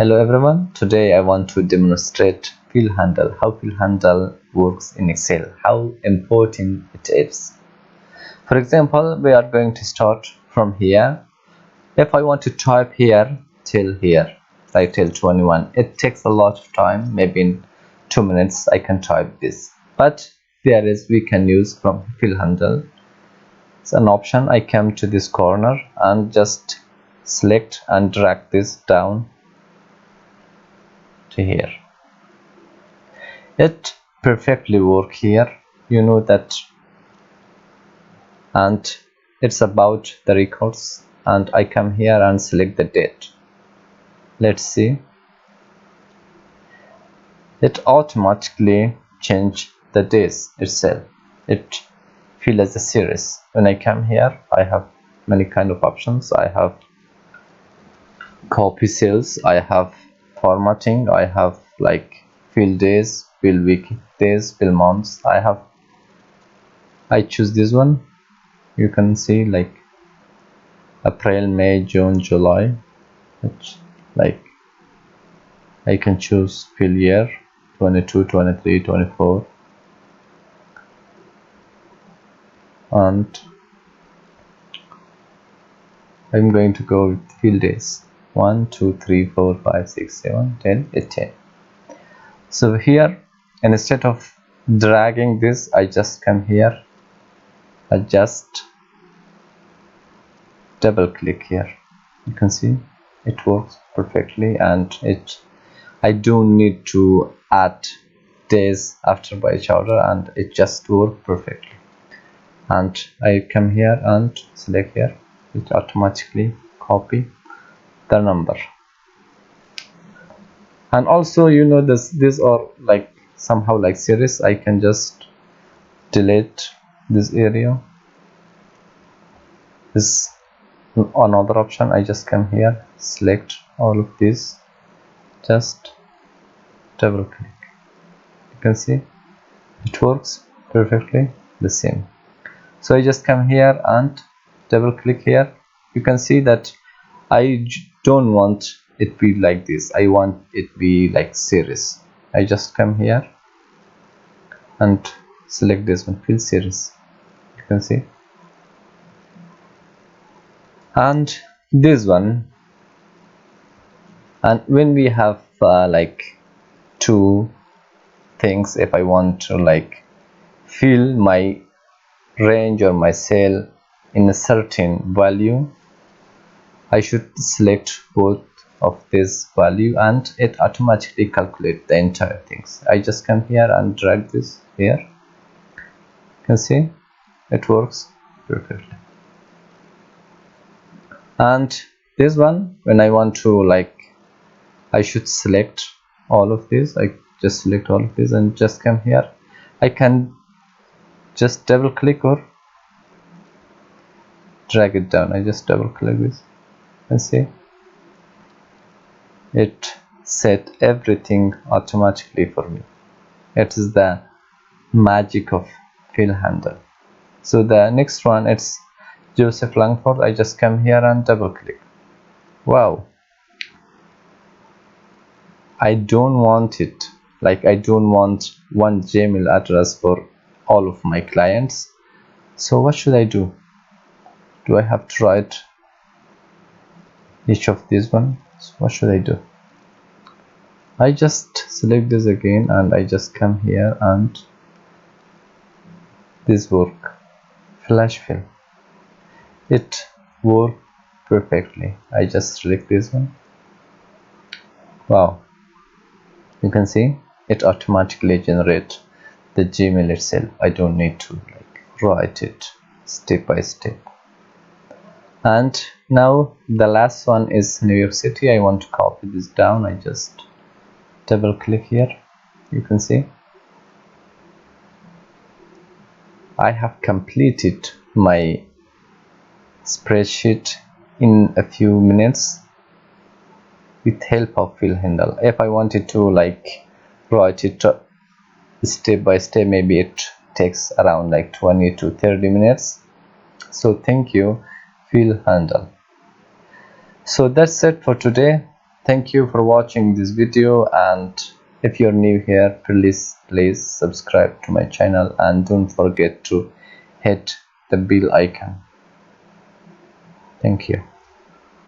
Hello everyone, today I want to demonstrate fillhandle, how fillhandle works in Excel, how important it is. For example, we are going to start from here. If I want to type here till here, like till 21, it takes a lot of time, maybe in 2 minutes I can type this. But we can use from fillhandle. It's an option. I come to this corner and just select and drag this down to here. It perfectly work here, you know that, and it's about the records, and I come here and select the date. Let's see, it automatically change the days itself. It feel as a series. When I come here, I have many kind of options. I have copy cells, I have formatting, I have like fill days, fill week days, fill months. I choose this one. You can see like April, May, June, July. It's like I can choose fill year 22, 23, 24, and I'm going to go with fill days 1, 2, 3, 4, 5, 6, 7, 10, 18. So here, instead of dragging this, I just come here, I just double click here. You can see it works perfectly, and I don't need to add days after by each other, and it just works perfectly. And I come here and select here, it automatically copy the number. And also, you know, these are like somehow like series. I can just delete this area. This another option. I just come here, select all of these, just double click. You can see it works perfectly the same. So I just come here and double click here. You can see that I don't want it be like this. I want it be like series. I just come here and select this one, fill series. You can see, and this one. And when we have like two things, if I want to like fill my range or my cell in a certain value, I should select both of this value, and it automatically calculate the entire things. I just come here and drag this here. You can see it works perfectly. And this one, when I want to like, I should select all of this. I just select all of this and just come here. I can just double click or drag it down. I just double click this and see it set everything automatically for me. It is the magic of fillhandle. So the next one, it's Joseph Langford. I just come here and double click. Wow, I don't want it like, I don't want one Gmail address for all of my clients. So what should I do? Do I have to write each of these one? So what should I do? I just select this again and I just come here, and this work, flashfill, it worked perfectly. I just select this one. Wow, you can see it automatically generate the Gmail itself. I don't need to like write it step by step. And now the last one is New York City. I want to copy this down. I just double click here. You can see I have completed my spreadsheet in a few minutes with help of fillhandle. If I wanted to like write it step by step, maybe it takes around like 20 to 30 minutes. So thank you, fillhandle. So that's it for today. Thank you for watching this video, and if you're new here, please subscribe to my channel and don't forget to hit the bell icon. Thank you.